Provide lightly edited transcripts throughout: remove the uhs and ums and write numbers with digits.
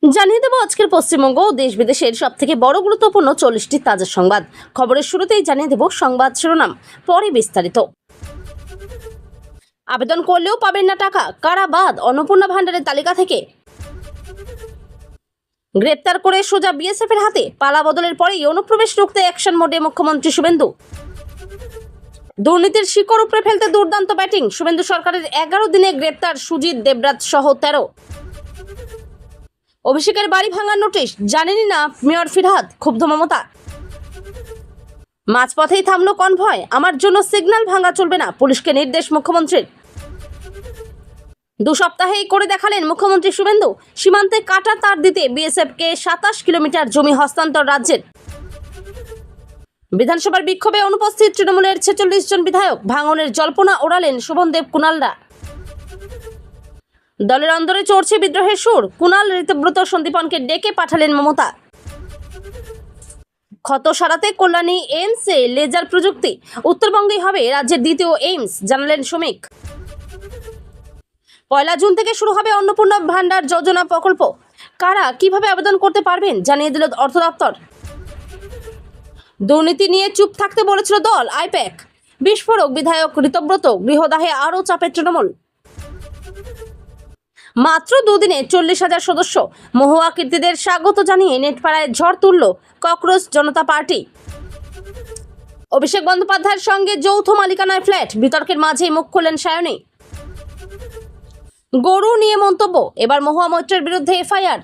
জানিয়ে দেব আজকের পশ্চিমবঙ্গ ও দেশ বিদেশের সবথেকে বড় গুরুত্বপূর্ণ 40টি তাজা সংবাদ। খবরের শুরুতেই জানিয়ে দেব সংবাদ শিরোনাম, পরে বিস্তারিত। আবেদন করলেও পাবেন না টাকা, কারা বাদ অন্নপূর্ণা ভান্ডারের তালিকা থেকে? গ্রেপ্তার করে সোজা বিএসএফ এর হাতে, পালা বদলের পরেই অনুপ্রবেশ রুখতে অ্যাকশন মোডে মুখ্যমন্ত্রী শুভেন্দু। দুর্নীতির শিকড় উপড়ে ফেলতে দুর্দান্ত ব্যাটিং, শুভেন্দু সরকারের 11 দিনে গ্রেপ্তার সুজিত দেবরাজ সহ 13। অভিষেকের বাড়ি ভাঙার নোটিশ, জানেনই না মেয়র ফিরহাদ, ক্ষুব্ধ মমতা। মাঝপথেই থামলো কনভয়, আমার জন্য সিগন্যাল ভাঙা চলবে না, পুলিশকে নির্দেশ মুখ্যমন্ত্রীর। 2 সপ্তাহেই করে দেখালেন মুখ্যমন্ত্রী শুভেন্দু। সীমান্তে কাটা তার দিতে বিএসএফকে 27 কিলোমিটার জমি হস্তান্তর রাজ্যের। বিধানসভার বিক্ষোভে অনুপস্থিত তৃণমূলের 46 জন বিধায়ক, ভাঙনের জল্পনা ওড়ালেন শোভনদেব কুণালরা। দলের অন্দরে চড়ছে বিদ্রোহের সুর, কুণাল ঋতব্রত সন্দীপনকে ডেকে পাঠালেন মমতা। ক্ষত সারাতে কল্যাণী এইমসে লেজার প্রযুক্তি, উত্তরবঙ্গেই হবে রাজ্যের দ্বিতীয় এইমস, জানালেন শ্রমিক। 1 জুন থেকে শুরু হবে অন্নপূর্ণা ভান্ডার যোজনা প্রকল্প, কারা কিভাবে আবেদন করতে পারবেন জানিয়ে দিল অর্থ দপ্তর। দুর্নীতি নিয়ে চুপ থাকতে বলেছিল দল, আইপ্যাক। বিস্ফোরক বিধায়ক ঋতব্রত, গৃহদাহে আরও চাপের তৃণমূল। মাত্র 2 দিনে 40,000 সদস্য, মহুয়া কীর্তিদের স্বাগত জানিয়ে নেটপাড়ায় ঝড় তুলল ককরোচ জনতা পার্টি। অভিষেক বন্দ্যোপাধ্যায়ের সঙ্গে যৌথ মালিকানায় ফ্ল্যাট, বিতর্কের মাঝেই মুখ খুললেন সায়নী। গরু নিয়ে মন্তব্য, এবার মহুয়া মৈত্রের বিরুদ্ধে এফআইআর।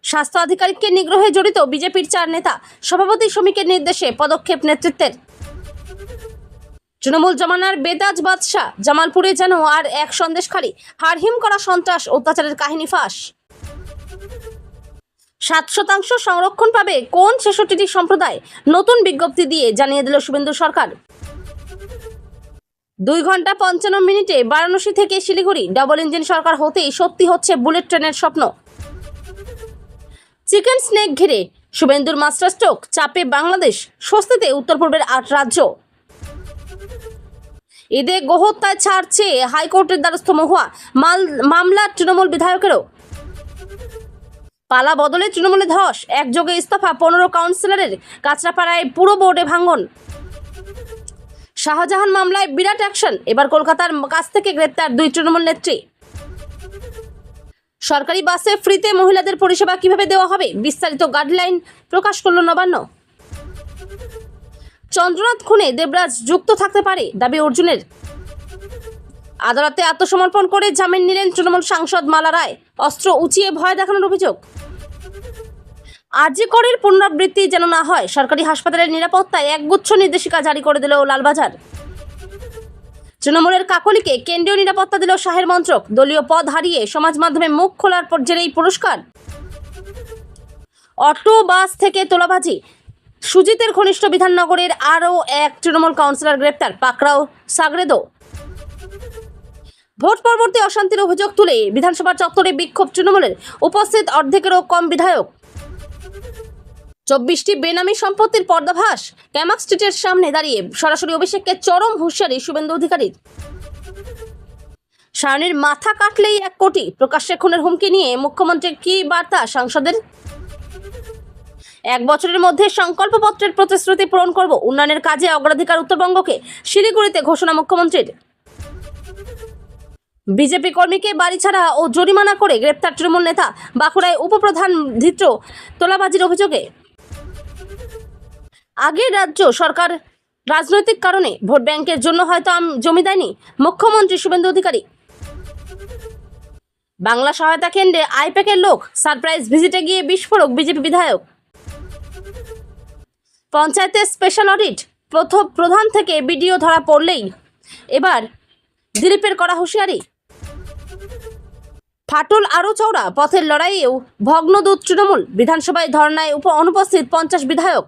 স্বাস্থ্য আধিকারিককে নিগ্রহে জড়িত বিজেপির 4 নেতা, সভাপতি শ্রমিকের নির্দেশে পদক্ষেপ নেতৃত্বের। তৃণমূল জমানার বেতাজ বাদশা, জামালপুরে যেন আর এক সন্দেশখালী, হারহিম করা সন্ত্রাস অত্যাচারের কাহিনী ফাঁস। 7% সংরক্ষণ পাবে কোন 66টি সম্প্রদায়, নতুন বিজ্ঞপ্তি দিয়ে জানিয়ে দিল শুভেন্দু সরকার। 2 ঘন্টা 55 মিনিটে বারাণসী থেকে শিলিগুড়ি, ডাবল ইঞ্জিন সরকার হতেই সত্যি হচ্ছে বুলেট ট্রেনের স্বপ্ন। চিকেন স্নেক ঘিরে শুভেন্দুর মাস্টার স্ট্রোক, চাপে বাংলাদেশ, স্বস্তিতে উত্তর পূর্বের 8 রাজ্য। ঈদে গোহত্যায় ছাড় চেয়ে হাইকোর্টের দ্বারস্থ মহুয়া, মামলা তৃণমূল বিধায়কেরও। পালা বদলে তৃণমূলে ধস, একযোগে ইস্তফা 15 কাউন্সিলরের, কাঁচরাপাড়ায় পুরো বোর্ডে ভাঙন। শাহজাহান মামলায় বিরাট অ্যাকশন, এবার কলকাতার কাছ থেকে গ্রেপ্তার 2 তৃণমূল নেত্রী। সরকারি বাসে ফ্রিতে মহিলাদের পরিষেবা কিভাবে দেওয়া হবে, বিস্তারিত গাইডলাইন প্রকাশ করল নবান্ন। চন্দ্রনাথ খুনে দেবরাজ যুক্ত থাকতে পারে, দাবি অর্জুনের। আদালতে আত্মসমর্পণ করে জামিন নিলেন তৃণমূল সাংসদ মালা রায়, অস্ত্র উঁচিয়ে ভয় দেখানোর অভিযোগ। আরজি করের পুনরাবৃত্তি যেন না হয়, সরকারি হাসপাতালের নিরাপত্তায় একগুচ্ছ নির্দেশিকা জারি করে দিল লালবাজার। তৃণমূলের কাকলিকে কেন্দ্রীয় নিরাপত্তা দিল শাহের মন্ত্রক, দলীয় পদ হারিয়ে সমাজ মাধ্যমে মুখ খোলার পর জেরেই পুরস্কার। অটো বাস থেকে তোলাবাজি, সুজিতের ঘনিষ্ঠ বিধাননগরের আরও এক তৃণমূল কাউন্সিলর গ্রেপ্তার, পাকড়াও সাগরেদো। ভোট পরবর্তী অশান্তির অভিযোগ তুলে বিধানসভা চত্বরে বিক্ষোভ তৃণমূলের, উপস্থিত অর্ধেকেরও কম বিধায়ক। 24টি বেনামি সম্পত্তির পর্দাভাস, ক্যামাক স্ট্রিটের সামনে দাঁড়িয়ে সরাসরি অভিষেককে চরম হুঁশিয়ারি শুভেন্দু অধিকারীর। সায়নীর মাথা কাটলেই 1 কোটি, প্রকাশ্যে খুনের হুমকি নিয়ে মুখ্যমন্ত্রীর কি বার্তা সাংসদের? 1 বছরের মধ্যে সংকল্পপত্রের প্রতিশ্রুতি পূরণ করব, উন্নয়নের কাজে অগ্রাধিকার উত্তরবঙ্গকে, শিলিগুড়িতে ঘোষণা মুখ্যমন্ত্রীর। বিজেপি কর্মীকে বাড়ি ছাড়া ও জরিমানা করে গ্রেপ্তার তৃণমূল নেতা, বাঁকুড়ায় উপপ্রধান ধৃত তোলাবাজির অভিযোগে। আগের রাজ্য সরকার রাজনৈতিক কারণে ভোট ব্যাংকের জন্য হয়তো জমি দেয়নি, মুখ্যমন্ত্রী শুভেন্দু অধিকারী। বাংলা সহায়তা কেন্দ্রে আইপ্যাকের লোক, সারপ্রাইজ ভিজিটে গিয়ে বিস্ফোরক বিজেপি বিধায়ক। পঞ্চায়েতে স্পেশাল অডিট, প্রধান থেকে বিডিও ধরা পড়লেই এবার দিলীপের করা হুঁশিয়ারি। ফাটল আরও চওড়া, পথের লড়াইয়েও ভগ্নদূত তৃণমূল, বিধানসভায় ধর্নায় অনুপস্থিত 50 বিধায়ক।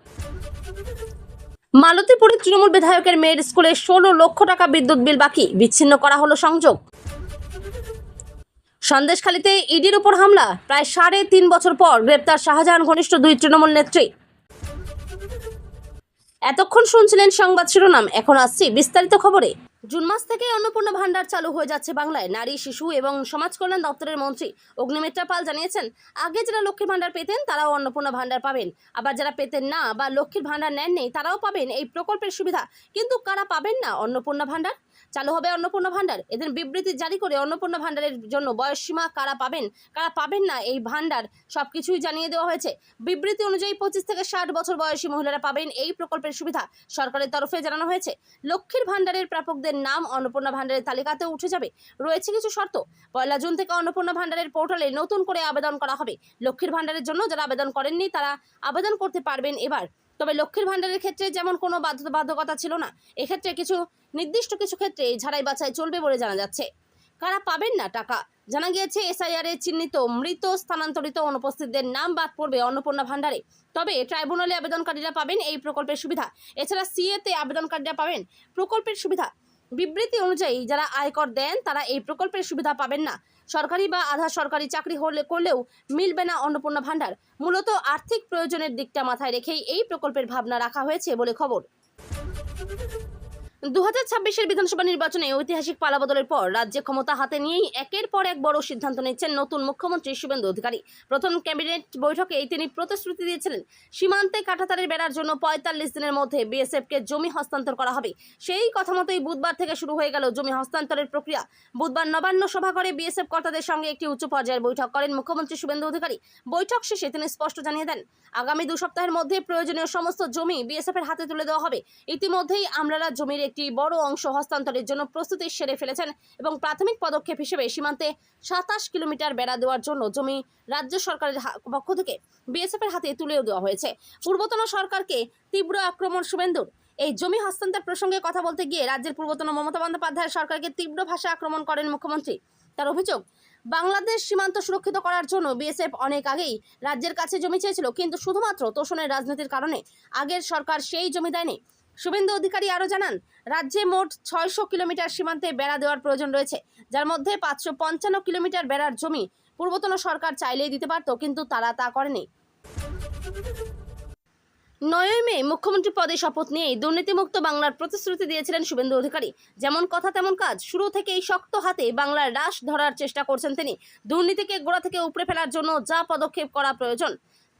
মালতীপুরের তৃণমূল বিধায়কের মেয়ের স্কুলে 16 লক্ষ টাকা বিদ্যুৎ বিল বাকি, বিচ্ছিন্ন করা হলো সংযোগ। সন্দেশখালীতে ইডির উপর হামলা, প্রায় 3.5 বছর পর গ্রেপ্তার শাহজাহান ঘনিষ্ঠ 2 তৃণমূল নেত্রী। এতক্ষণ শুনছিলেন সংবাদ শিরোনাম, এখন আসছি বিস্তারিত খবরে। জুন মাস থেকে অন্নপূর্ণা ভান্ডার চালু হয়ে যাচ্ছে বাংলায়। নারী, শিশু এবং সমাজ কল্যাণ দপ্তরের মন্ত্রী অগ্নিমিত্রা পাল জানিয়েছেন, আগে যারা লক্ষ্মীর ভান্ডার পেতেন তারাও অন্নপূর্ণা ভান্ডার পাবেন, আবার যারা পেতেন না বা লক্ষ্মীর ভান্ডার নেননি তারাও পাবেন এই প্রকল্পের সুবিধা। কিন্তু কারা পাবেন না অন্নপূর্ণা ভান্ডার? চালু হবে অন্নপূর্ণা ভান্ডার। এদের বিবৃতি জারি করে অন্নপূর্ণা ভান্ডারের জন্য বয়সসীমা, কারা পাবেন না এই ভান্ডার সবকিছুই জানিয়ে দেওয়া হয়েছে। বিবৃতি অনুযায়ী 25 থেকে 60 বছর বয়সী মহিলারা পাবেন এই প্রকল্পের সুবিধা। সরকারের তরফে জানানো হয়েছে, লক্ষ্মীর ভান্ডারের প্রাপকদের নাম অন্নপূর্ণা ভান্ডারের তালিকাতে উঠে যাবে। রয়েছে কিছু শর্ত। 1 জুন থেকে অন্নপূর্ণা ভান্ডারের পোর্টালে নতুন করে আবেদন করা হবে। লক্ষ্মীর ভান্ডারের জন্য যারা আবেদন করেননি তারা আবেদন করতে পারবেন এবার। তবে লক্ষ্মীর ভান্ডারের ক্ষেত্রে যেমন কোনো বাধ্যবাধকতা ছিল না, এক্ষেত্রে নির্দিষ্ট কিছু ক্ষেত্রে ঝাড়াই বাছাই চলবে বলে জানা যাচ্ছে। কারা পাবেন না টাকা? জানা গিয়েছে, এসআইআর এ চিহ্নিত মৃত, স্থানান্তরিত, অনুপস্থিতদের নাম বাদ পড়বে অন্নপূর্ণা ভান্ডারে। তবে ট্রাইব্যুনালে আবেদনকারীরা পাবেন এই প্রকল্পের সুবিধা। এছাড়া সিএতে আবেদনকারীরা পাবেন প্রকল্পের সুবিধা। বিবৃতি অনুযায়ী যারা আয়কর দেন তারা এই প্রকল্পের সুবিধা পাবেন না। সরকারি বা আধা সরকারি চাকরি করলেও মিলবে না অন্নপূর্ণা ভান্ডার। মূলত আর্থিক প্রয়োজনের দিকটা মাথায় রেখেই এই প্রকল্পের ভাবনা রাখা হয়েছে বলে খবর। 2026-এর বিধানসভা নির্বাচনে ঐতিহাসিক পালাবদলের পর রাজ্যে ক্ষমতা হাতে নিয়েই একের পর এক বড় সিদ্ধান্ত নিচ্ছেন নতুন মুখ্যমন্ত্রী শুভেন্দু অধিকারী। প্রথম ক্যাবিনেট বৈঠকেই তিনি প্রতিশ্রুতি দিয়েছিলেন, সীমান্তে কাঁটাতারের বেড়ার জন্য 45 দিনের মধ্যে বিএসএফকে জমি হস্তান্তর করা হবে। সেই কথা মতোই বুধবার থেকে শুরু হয়ে গেল জমি হস্তান্তরের প্রক্রিয়া। বুধবার নবান্ন সভাঘরে বিএসএফ কর্তাদের সঙ্গে একটি উচ্চ পর্যায়ের বৈঠক করেন মুখ্যমন্ত্রী শুভেন্দু অধিকারী। বৈঠক শেষে তিনি স্পষ্ট জানিয়ে দেন, আগামী 2 সপ্তাহের মধ্যে প্রয়োজনীয় সমস্ত জমি বিএসএফ এর হাতে তুলে দেওয়া হবে। ইতিমধ্যেই আমলারা জমির একটি বড় অংশ হস্তান্তরের জন্য প্রস্তুতি সেরে ফেলেছেন এবং প্রাথমিক পদক্ষেপ হিসেবে সীমান্তে 27 কিলোমিটার বেড়া দেওয়ার জন্য জমি রাজ্য সরকারের পক্ষ থেকে বিএসএফ এর হাতে তুলেও দেওয়া হয়েছে। পূর্বতন সরকারকে তীব্র আক্রমণ শুভেন্দুর। এই জমি হস্তান্তর প্রসঙ্গে কথা বলতে গিয়ে রাজ্যের পূর্বতন মমতা বন্দ্যোপাধ্যায়ের সরকারকে তীব্র ভাষায় আক্রমণ করেন মুখ্যমন্ত্রী। তার অভিযোগ, বাংলাদেশ সীমান্ত সুরক্ষিত করার জন্য বিএসএফ অনেক আগেই রাজ্যের কাছে জমি চেয়েছিল, কিন্তু শুধুমাত্র তোষণের রাজনীতির কারণে আগের সরকার সেই জমি দেয়নি। শুভেন্দু অধিকারী আরও জানান, রাজ্যে মোট 600 কিলোমিটার সীমান্তে বেড়া দেওয়ার প্রয়োজন রয়েছে, যার মধ্যে 555 কিলোমিটার বেড়ার জমি পূর্বতন সরকার চাইলেই দিতে পারত, কিন্তু তারা তা করেনি। 9 মে মুখ্যমন্ত্রী পদে শপথ নিয়েই দুর্নীতিমুক্ত বাংলার প্রতিশ্রুতি দিয়েছিলেন শুভেন্দু অধিকারী। যেমন কথা তেমন কাজ, শুরু থেকেই শক্ত হাতে বাংলার রাশ ধরার চেষ্টা করছেন তিনি। দুর্নীতিকে গোড়া থেকে উপড়ে ফেলার জন্য যা পদক্ষেপ করা প্রয়োজন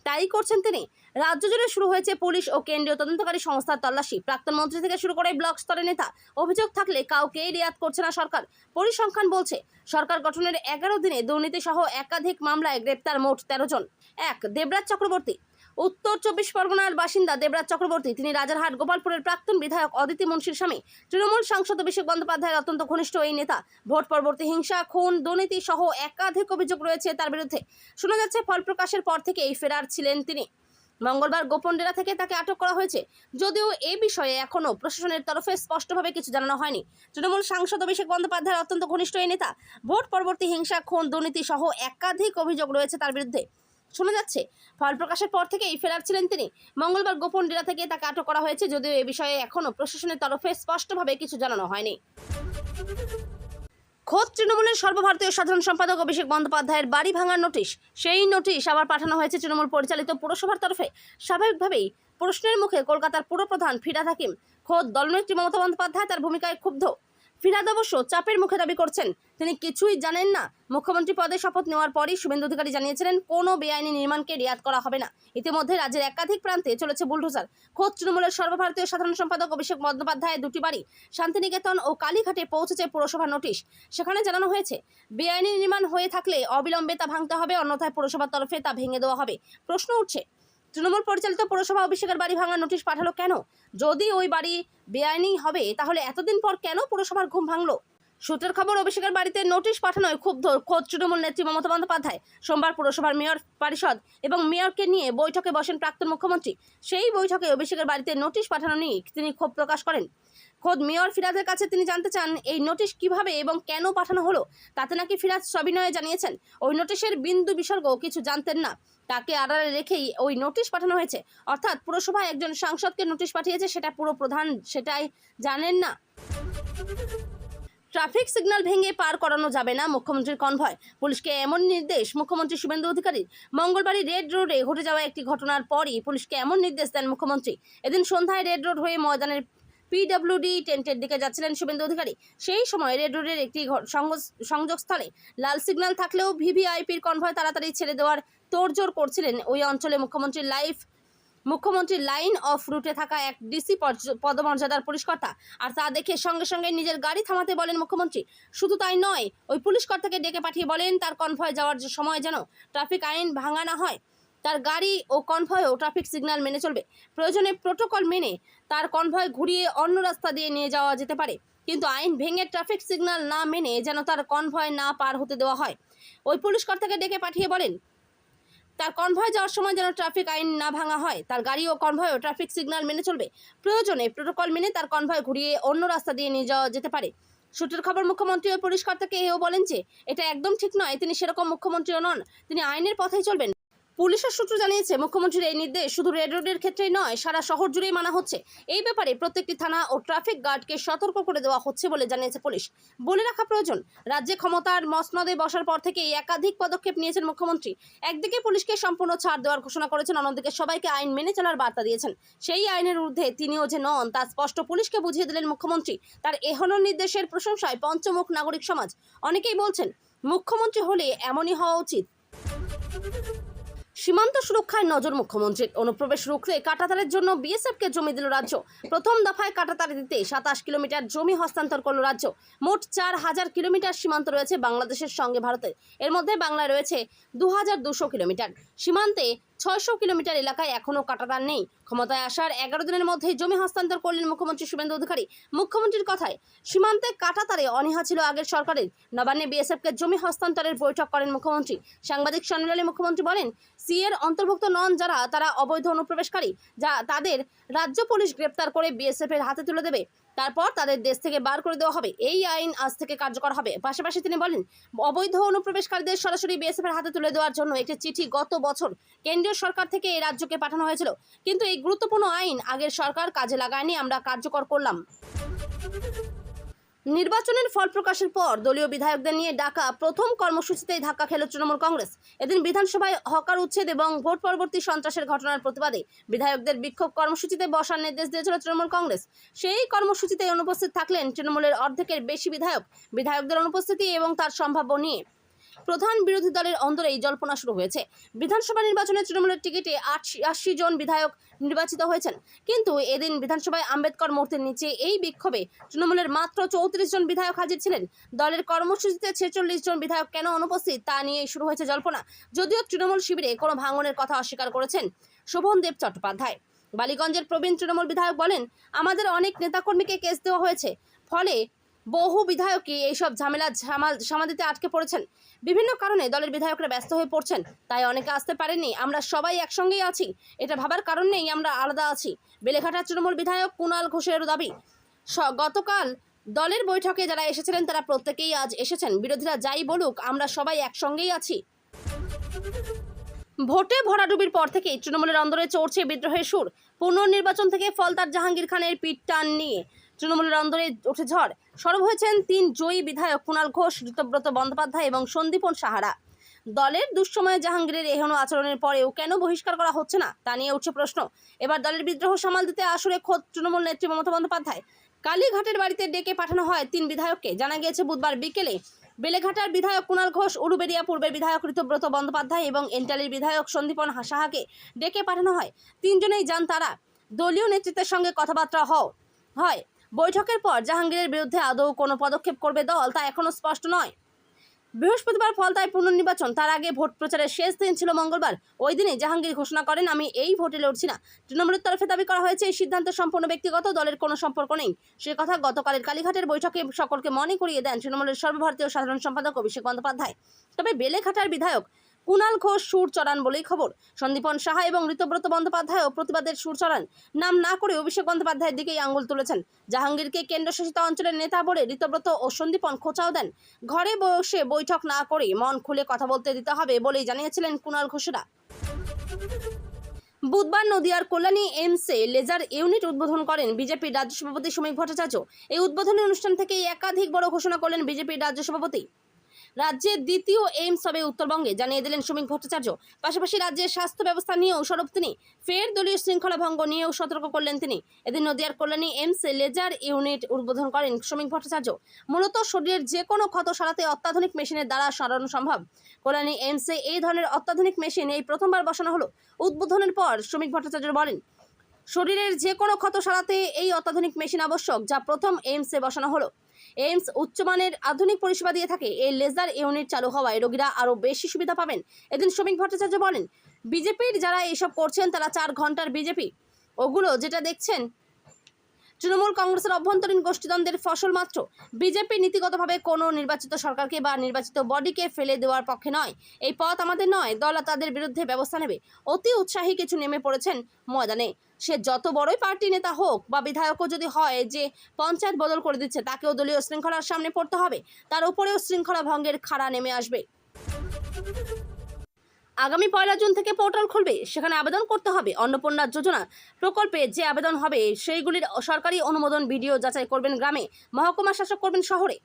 তাই করছেন তিনি। রাজ্য জুড়ে শুরু হয়েছে পুলিশ ও কেন্দ্রীয় তদন্তকারী সংস্থার তল্লাশি। প্রাক্তন মন্ত্রী থেকে শুরু করে ব্লক স্তরের নেতা, অভিযোগ থাকলে কাউকেই রেয়াত করছে না সরকার। পরিসংখ্যান বলছে, সরকার গঠনের 11 দিনে দুর্নীতি সহ একাধিক মামলায় গ্রেপ্তার মোট 13 জন। 1 দেবরাজ চক্রবর্তী, উত্তর 24 পরগনার বাসিন্দা দেবরাজ চক্রবর্তী। তিনি রাজারহাট গোপালপুরের প্রাক্তন বিধায়ক অদিতি মুন্সির স্বামী। তৃণমূল সাংসদ অভিষেক বন্দ্যোপাধ্যায়ের অত্যন্ত ঘনিষ্ঠ এই নেতা। ভোট পরবর্তী হিংসা, খুন, দুর্নীতি সহ একাধিক অভিযোগ রয়েছে তার বিরুদ্ধে। শোনা যাচ্ছে, ফল প্রকাশের পর থেকেই ফেরার ছিলেন তিনি। মঙ্গলবার গোপন ডেরা থেকে তাকে আটক করা হয়েছে, যদিও এ বিষয়ে এখনও প্রশাসনের তরফে স্পষ্টভাবে কিছু জানানো হয়নি। তৃণমূল সাংসদ অভিষেক বন্দ্যোপাধ্যায়ের অত্যন্ত ঘনিষ্ঠ এই নেতা। ভোট পরবর্তী হিংসা, খুন, দুর্নীতি সহ একাধিক অভিযোগ রয়েছে তার বিরুদ্ধে। শোনা যাচ্ছে, ফল প্রকাশের পর থেকেই ফেরার ছিলেন তিনি। মঙ্গলবার গোপন ডেরা থেকে তাকে আটক করা হয়েছে, যদিও এ বিষয়ে এখনও প্রশাসনের তরফে স্পষ্টভাবে কিছু জানানো হয়নি। খোদ তৃণমূলের সর্বভারতীয় সাধারণ সম্পাদক অভিষেক বন্দ্যোপাধ্যায়ের বাড়ি ভাঙার নোটিশ, সেই নোটিশ আবার পাঠানো হয়েছে তৃণমূল পরিচালিত পুরসভার তরফে। স্বাভাবিকভাবেই প্রশ্নের মুখে কলকাতার পুরপ্রধান ফিরহাদ হাকিম। খোদ দলনেত্রী মমতা বন্দ্যোপাধ্যায় তার ভূমিকায় ক্ষুব্ধ। ফিরহাদ অবশ্য চাপের মুখে দাবি করছেন তিনি কিছুই জানেন না। মুখ্যমন্ত্রী পদে শপথ নেওয়ার পরই শুভেন্দু অধিকারী জানিয়েছিলেন, কোনো বেআইনি নির্মাণকে রিয়াত করা হবে না। ইতিমধ্যে রাজ্যের একাধিক প্রান্তে চলেছে বুলডোজার। খোদ তৃণমূলের সর্বভারতীয় সাধারণ সম্পাদক অভিষেক বন্দ্যোপাধ্যায়ের 2টি বাড়ি শান্তিনিকেতন ও কালীঘাটে পৌঁছেছে পুরসভার নোটিশ। সেখানে জানানো হয়েছে, বেআইনি নির্মাণ হয়ে থাকলে অবিলম্বে তা ভাঙতে হবে, অন্যথায় পুরসভার তরফে তা ভেঙে দেওয়া হবে। প্রশ্ন উঠছে, তৃণমূল পরিচালিত পুরসভা অভিষেকের বাড়ি ভাঙার নোটিশ পাঠালো কেন? যদি ওই বাড়ি বেআইনি হবে তাহলে এতদিন পর কেন পুরসভার ঘুম ভাঙলো? সূত্রের খবর, অভিষেকের বাড়িতে নোটিশ পাঠানোয় ক্ষুব্ধ খোদ তৃণমূল নেত্রী মমতা বন্দ্যোপাধ্যায়। সোমবার পুরসভার মেয়র পরিষদ এবং মেয়রকে নিয়ে বৈঠকে বসেন প্রাক্তন মুখ্যমন্ত্রী। সেই বৈঠকে অভিষেকের বাড়িতে নোটিশ পাঠানো নিয়ে তিনি ক্ষোভ প্রকাশ করেন। খোদ মেয়র ফিরহাদের কাছে তিনি জানতে চান, এই নোটিশ কিভাবে এবং কেন পাঠানো হলো। তাতে নাকি ফিরহাদ সবিনয়ে জানিয়েছেন ওই নোটিশের বিন্দু বিসর্গ কিছু জানতেন না। তাকে আড়ালে রেখেই ওই নোটিশ পাঠানো হয়েছে। অর্থাৎ পুরসভায় একজন সাংসদকে নোটিশ পাঠিয়েছে, সেটা পুরপ্রধান সেটাই জানেন না। ট্রাফিক সিগন্যাল ভেঙে পার করানো যাবে না, মুখ্যমন্ত্রীর কনভয়। পুলিশকে এমন নির্দেশ মুখ্যমন্ত্রী শুভেন্দু অধিকারীর। মঙ্গলবারই রেড রোডে ঘটে যাওয়া একটি ঘটনার পরই পুলিশকে এমন নির্দেশ দেন মুখ্যমন্ত্রী। এদিন সন্ধ্যায় রেড রোড হয়ে ময়দানের পিডব্লিউডি টেন্টের দিকে যাচ্ছিলেন শুভেন্দু অধিকারী। সেই সময় রেড রোডের একটি সংযোগস্থলে লাল সিগন্যাল থাকলেও ভিভিআইপির কনভয় তাড়াতাড়ি ছেড়ে দেওয়ার তোড়জোড় করছিলেন ওই অঞ্চলে মুখ্যমন্ত্রীর লাইন অফ রুটে থাকা এক ডিসি পদমর্যাদার পুলিশকর্তা। আর তা দেখে সঙ্গে সঙ্গে নিজের গাড়ি থামাতে বলেন মুখ্যমন্ত্রী। শুধু তাই নয়, ওই পুলিশকর্তাকে ডেকে পাঠিয়ে বলেন তার কনভয় যাওয়ার সময় যেন ট্রাফিক আইন ভাঙা না হয়, তার গাড়ি ও কনভয়ও ট্রাফিক সিগন্যাল মেনে চলবে। প্রয়োজনে প্রোটোকল মেনে তার কনভয় ঘুরিয়ে অন্য রাস্তা দিয়ে নিয়ে যাওয়া যেতে পারে, কিন্তু আইন ভেঙে ট্রাফিক সিগন্যাল না মেনে যেন তার কনভয় না পার হতে দেওয়া হয়। ওই পুলিশকর্তাকে ডেকে পাঠিয়ে বলেন তার কনভয় যাওয়ার সময় যেন ট্রাফিক আইন না ভাঙা হয়, তার গাড়ি ও কনভয়ও ট্রাফিক সিগন্যাল মেনে চলবে। প্রয়োজনে প্রোটোকল মেনে তার কনভয় ঘুরিয়ে অন্য রাস্তা দিয়ে নিয়ে যাওয়া যেতে পারে। সূত্রের খবর, মুখ্যমন্ত্রী ওই পুলিশকর্তাকে এও বলেন যে এটা একদম ঠিক নয়, তিনি সেরকম মুখ্যমন্ত্রীও নন, তিনি আইনের পথেই চলবেন। পুলিশের সূত্র জানিয়েছে মুখ্যমন্ত্রীর এই নির্দেশ শুধু রেড রোডের ক্ষেত্রেই নয়, সারা শহর জুড়েই মানা হচ্ছে। এই ব্যাপারে প্রত্যেকটি থানা ও ট্রাফিক গার্ডকে সতর্ক করে দেওয়া হচ্ছে বলে জানিয়েছে পুলিশ। বলে রাখা প্রয়োজন, রাজ্যে ক্ষমতার মসনদে বসার পর থেকেই একাধিক পদক্ষেপ নিয়েছেন মুখ্যমন্ত্রী। একদিকে পুলিশকে সম্পূর্ণ ছাড় দেওয়ার ঘোষণা করেছেন, অন্যদিকে সবাইকে আইন মেনে চলার বার্তা দিয়েছেন। সেই আইনের ঊর্ধ্বে তিনিও যে নন তা স্পষ্ট পুলিশকে বুঝিয়ে দিলেন মুখ্যমন্ত্রী। তার এহনো নির্দেশের প্রশংসায় পঞ্চমুখ নাগরিক সমাজ। অনেকেই বলছেন মুখ্যমন্ত্রী হলে এমনই হওয়া উচিত। সীমান্ত সুরক্ষায় নজর মুখ্যমন্ত্রীর। অনুপ্রবেশ রুখতে কাঁটাতারের জন্য বিএসএফকে জমি দিল রাজ্য। প্রথম দফায় কাঁটাতার দিতে 27 কিলোমিটার জমি হস্তান্তর করল রাজ্য। মোট 4000 কিলোমিটার সীমান্ত রয়েছে বাংলাদেশের সঙ্গে ভারতের। এর মধ্যে বাংলায় রয়েছে 2200 কিলোমিটার। সীমান্তে 600 কিলোমিটার এলাকায় এখনও কাঁটাতার নেই। ক্ষমতায় আসার 11 দিনের মধ্যেই জমি হস্তান্তর করলেন মুখ্যমন্ত্রী শুভেন্দু অধিকারী। মুখ্যমন্ত্রীর কথায়, সীমান্তে কাঁটাতারে অনীহা ছিল আগের সরকারের। নবান্নে বিএসএফকে জমি হস্তান্তরের বৈঠক করেন মুখ্যমন্ত্রী। সাংবাদিক সম্মেলনে মুখ্যমন্ত্রী বলেন, সিএর অন্তর্ভুক্ত নন যারা, তারা অবৈধ অনুপ্রবেশকারী, যা তাদের রাজ্য পুলিশ গ্রেপ্তার করে বিএসএফ এর হাতে তুলে দেবে। তারপর তাদের দেশ থেকে বার করে দেওয়া হবে। এই আইন আজ থেকে কার্যকর হবে। পাশাপাশি তিনি বলেন, অবৈধ অনুপ্রবেশকারীদের সরাসরি বিএসএফ এর হাতে তুলে দেওয়ার জন্য একটি চিঠি গত বছর কেন্দ্রীয় সরকার থেকে এই রাজ্যকে পাঠানো হয়েছিল, কিন্তু এই গুরুত্বপূর্ণ আইন আগের সরকার কাজে লাগায়নি, আমরা কার্যকর করলাম। নির্বাচনের ফল প্রকাশের পর দলীয় বিধায়কদের নিয়ে ডাকা প্রথম কর্মসূচিতেই ধাক্কা খেল তৃণমূল কংগ্রেস। এদিন বিধানসভায় হকার উচ্ছেদ এবং ভোট পরবর্তী সন্ত্রাসের ঘটনার প্রতিবাদে বিধায়কদের বিক্ষোভ কর্মসূচিতে বসার নির্দেশ দিয়েছিল তৃণমূল কংগ্রেস। সেই কর্মসূচিতে অনুপস্থিত থাকলেন তৃণমূলের অর্ধেকের বেশি বিধায়কদের অনুপস্থিতি এবং তার সম্ভাব্য নিয়ে প্রধান বিরোধী দলের অন্দরেই জল্পনা শুরু হয়েছে। বিধানসভা নির্বাচনে তৃণমূলের টিকিটে 80 জন বিধায়ক নির্বাচিত হয়েছেন, কিন্তু এদিন বিধানসভায় আম্বেদকর মূর্তির নিচে এই বিক্ষোভে তৃণমূলের মাত্র 34 জন বিধায়ক হাজির ছিলেন। দলের কর্মসূচিতে 46 জন বিধায়ক কেন অনুপস্থিত তা নিয়ে শুরু হয়েছে জল্পনা। যদিও তৃণমূল শিবিরে কোনো ভাঙনের কথা অস্বীকার করেছেন শোভনদেব চট্টোপাধ্যায়। বালিগঞ্জের প্রবীণ তৃণমূল বিধায়ক বলেন, আমাদের অনেক নেতাকর্মীকে কেস দেওয়া হয়েছে, ফলে বহু বিধায়কই এইসব ঝামেলা সমাধিতে আটকে পড়েছেন। বিভিন্ন কারণে দলের বিধায়করা ব্যস্ত হয়ে পড়ছেন, তাই অনেকে আসতে পারেননি। আমরা সবাই একসঙ্গেই আছি, এটা ভাবার কারণ নেই আমরা আলাদা আছি। বেলেঘাটার তৃণমূল বিধায়ক কুণাল ঘোষের দাবি, গতকাল দলের বৈঠকে যারা এসেছিলেন তারা প্রত্যেকেই আজ এসেছেন। বিরোধীরা যাই বলুক, আমরা সবাই একসঙ্গেই আছি। ভোটে ভরাডুবির পর থেকেই তৃণমূলের অন্দরে চড়ছে বিদ্রোহের সুর। পুনর্নির্বাচন থেকে ফলতার জাহাঙ্গীর খানের পিঠ টান নিয়ে তৃণমূলের অন্দরে উঠে ঝড়। সরব হয়েছেন 3 জয়ী বিধায়ক কুণাল ঘোষ, ঋতব্রত বন্দ্যোপাধ্যায় এবং সন্দীপন সাহারা। দলের দুঃসময়ে জাহাঙ্গীরের এহেন আচরণের পরেও কেন বহিষ্কার করা হচ্ছে না তা নিয়ে উঠছে প্রশ্ন। এবার দলের বিদ্রোহ সামাল দিতে আসরে খোদ তৃণমূল নেত্রী মমতা বন্দ্যোপাধ্যায়। কালীঘাটের বাড়িতে ডেকে পাঠানো হয় 3 বিধায়ককে। জানা গিয়েছে বুধবার বিকেলে বেলেঘাটার বিধায়ক কুণাল ঘোষ, উলুবেড়িয়া পূর্বের বিধায়ক ঋতব্রত বন্দ্যোপাধ্যায় এবং এন্টালির বিধায়ক সন্দীপন সাহাকে ডেকে পাঠানো হয়। 3 জনেই যান তারা। দলীয় নেতৃত্বের সঙ্গে কথাবার্তা হয়। বৈঠকের পর জাহাঙ্গীরের বিরুদ্ধে আদৌ কোনো পদক্ষেপ করবে দল তা এখনও স্পষ্ট নয়। বৃহস্পতিবার ফলতায় পুনর্নির্বাচন, তার আগে ভোট প্রচারের শেষ দিন ছিল মঙ্গলবার। ওই দিনে জাহাঙ্গীর ঘোষণা করেন, আমি এই ভোটে লড়ছি না। তৃণমূলের তরফে দাবি করা হয়েছে এই সিদ্ধান্ত সম্পূর্ণ ব্যক্তিগত, দলের কোনো সম্পর্ক নেই। সে কথা গতকালের কালীঘাটের বৈঠকে সকলকে মনে করিয়ে দেন তৃণমূলের সর্বভারতীয় সাধারণ সম্পাদক অভিষেক বন্দ্যোপাধ্যায়। তবে বেলেঘাটার বিধায়ক কুণাল ঘোষ সুর চড়ান বলেই খবর। সন্দীপন সাহা এবং ঋতব্রত বন্দ্যোপাধ্যায়ও প্রতিবাদের সুর চড়ান। নাম না করে অভিষেক বন্দ্যোপাধ্যায়ের দিকেই আঙুল তুলেছেন। জাহাঙ্গীরকে কেন্দ্রশাসিত অঞ্চলের নেতা বলে ঋতব্রত ও সন্দীপন খোঁচাও দেন। ঘরে বসে বৈঠক না করে মন খুলে কথা বলতে দিতে হবে বলেই জানিয়েছিলেন কুণাল ঘোষরা। বুধবার নদিয়ার কল্যাণী এমসে লেজার ইউনিট উদ্বোধন করেন বিজেপির রাজ্য সভাপতি শ্রমিক ভট্টাচার্য। এই উদ্বোধনী অনুষ্ঠান থেকেই একাধিক বড় ঘোষণা করলেন বিজেপির রাজ্য সভাপতি। রাজ্যের দ্বিতীয় এইমস হবে উত্তরবঙ্গে, জানিয়ে দিলেন শ্রমিক ভট্টাচার্য। পাশাপাশি রাজ্যের স্বাস্থ্য ব্যবস্থা নিয়েও সরব তিনি। ফের দলীয় শৃঙ্খলা ভঙ্গ নিয়েও সতর্ক করলেন তিনি। এদিন নদিয়ার কল্যাণী এইমস লেজার ইউনিট উদ্বোধন করেন শ্রমিক ভট্টাচার্য। মূলত শরীরের যে কোনো ক্ষত সারাতে অত্যাধুনিক মেশিনের দ্বারা সারানো সম্ভব। কল্যাণী এইমসে এই ধরনের অত্যাধুনিক মেশিন এই প্রথমবার বসানো হলো। উদ্বোধনের পর শ্রমিক ভট্টাচার্য বলেন, শরীরের যে কোনো ক্ষত সারাতে এই অত্যাধুনিক মেশিন আবশ্যক, যা প্রথম এইমসে বসানো হলো। এইমস উচ্চমানের আধুনিক পরিষেবা দিয়ে থাকে। এই লেজার ইউনিট চালু হওয়ায় রোগীরা আরও বেশি সুবিধা পাবেন। এদিন শ্রমিক ভট্টাচার্য বলেন, বিজেপির যারা এসব করছেন তারা 4 ঘন্টার বিজেপি, ওগুলো যেটা দেখছেন তৃণমূল কংগ্রেসের অভ্যন্তরীণ গোষ্ঠীদ্বন্দ্বের ফসল মাত্র। বিজেপি নীতিগতভাবে কোনো নির্বাচিত সরকারকে বা নির্বাচিত বডিকে ফেলে দেওয়ার পক্ষে নয়। এই পথ আমাদের নয়। দল তাদের বিরুদ্ধে ব্যবস্থা নেবে। অতি উৎসাহী কিছু নেমে পড়েছেন ময়দানে। সে যত বড়ই পার্টি নেতা হোক বা বিধায়কও যদি হয় যে পঞ্চায়েত বদল করে দিচ্ছে, তাকেও দলীয় শৃঙ্খলার সামনে পড়তে হবে। তার উপরেও শৃঙ্খলা ভঙ্গের খাড়া নেমে আসবে। আগামী 1 জুন থেকে পোর্টাল খুলবে, সেখানে আবেদন করতে হবে। অন্নপূর্ণা যোজনা প্রকল্পে যে আবেদন হবে সেইগুলির সরকারি অনুমোদন ভিডিও যাচাই করবেন গ্রামে, মহকুমা শাসক করবেন শহরে।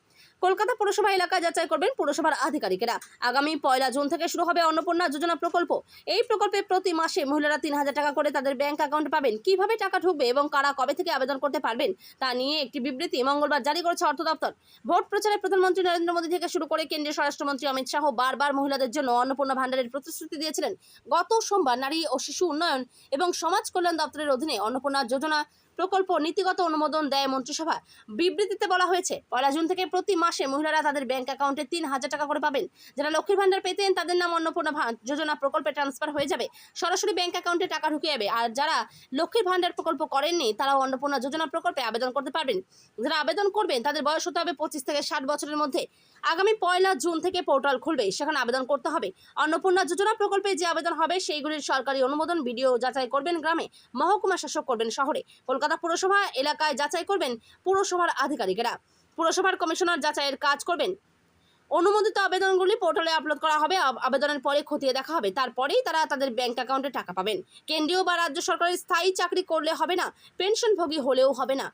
কলকাতা পুরসভা এলাকায় যাচাই করবেন পুরসভার আধিকারিকেরা। আগামী 1 জুন থেকে শুরু হবে অন্নপূর্ণা যোজনা প্রকল্প। এই প্রকল্পে প্রতি মাসে মহিলারা 3000 টাকা করে তাদের ব্যাংক অ্যাকাউন্টে পাবেন। কিভাবে টাকা ঢুকবে এবং কারা কবে থেকে আবেদন করতে পারবেন তা নিয়ে একটি বিবৃতি মঙ্গলবার জারি করেছে অর্থ দপ্তর। ভোট প্রচারে প্রধানমন্ত্রী নরেন্দ্র মোদী থেকে শুরু করে কেন্দ্রীয় স্বরাষ্ট্রমন্ত্রী অমিত শাহ বারবার মহিলাদের জন্য অন্নপূর্ণা ভান্ডারের প্রতিশ্রুতি দিয়েছিলেন। গত সোমবার নারী ও শিশু উন্নয়ন এবং সমাজ কল্যাণ দপ্তরের অধীনে অন্নপূর্ণা যোজনা প্রকল্প নীতিগত অনুমোদন দেয় মন্ত্রিসভা। বিবৃতিতে বলা হয়েছে, 1 জুন থেকে প্রতি মাসে মহিলারা তাদের ব্যাংক অ্যাকাউন্টে 3000 টাকা করে পাবেন। যারা লক্ষ্মীর ভান্ডার পেতেন তাদের নাম অন্নপূর্ণা যোজনা প্রকল্পে ট্রান্সফার হয়ে যাবে, সরাসরি ব্যাংক অ্যাকাউন্টে টাকা ঢুকে যাবে। আর যারা লক্ষ্মীর ভান্ডার প্রকল্প করেননি তারাও অন্নপূর্ণা যোজনা প্রকল্পে আবেদন করতে পারবেন। যারা আবেদন করবেন তাদের বয়স হতে হবে 25 থেকে 60 বছরের মধ্যে। আগামী 1 জুন থেকে পোর্টাল খুলবে, সেখানে আবেদন করতে হবে। অন্নপূর্ণা যোজনা প্রকল্পে যে আবেদন হবে সেইগুলির সরকারি অনুমোদন ভিডিও যাচাই করবেন গ্রামে, মহকুমা শাসক করবেন শহরে। কলকাতা পুরসভা এলাকায় যাচাই করবেন পুরসভার আধিকারিকেরা। পুরসভার কমিশনার যাচাইয়ের কাজ করবেন। অনুমোদিত আবেদনগুলি পোর্টালে আপলোড করা হবে। আবেদনের পরে খতিয়ে দেখা হবে, তারপরেই তারা তাদের ব্যাংক অ্যাকাউন্টে টাকা পাবেন। কেন্দ্রীয় বা রাজ্য সরকারের স্থায়ী চাকরি করলে হবে না, পেনশনভোগী হলেও হবে না।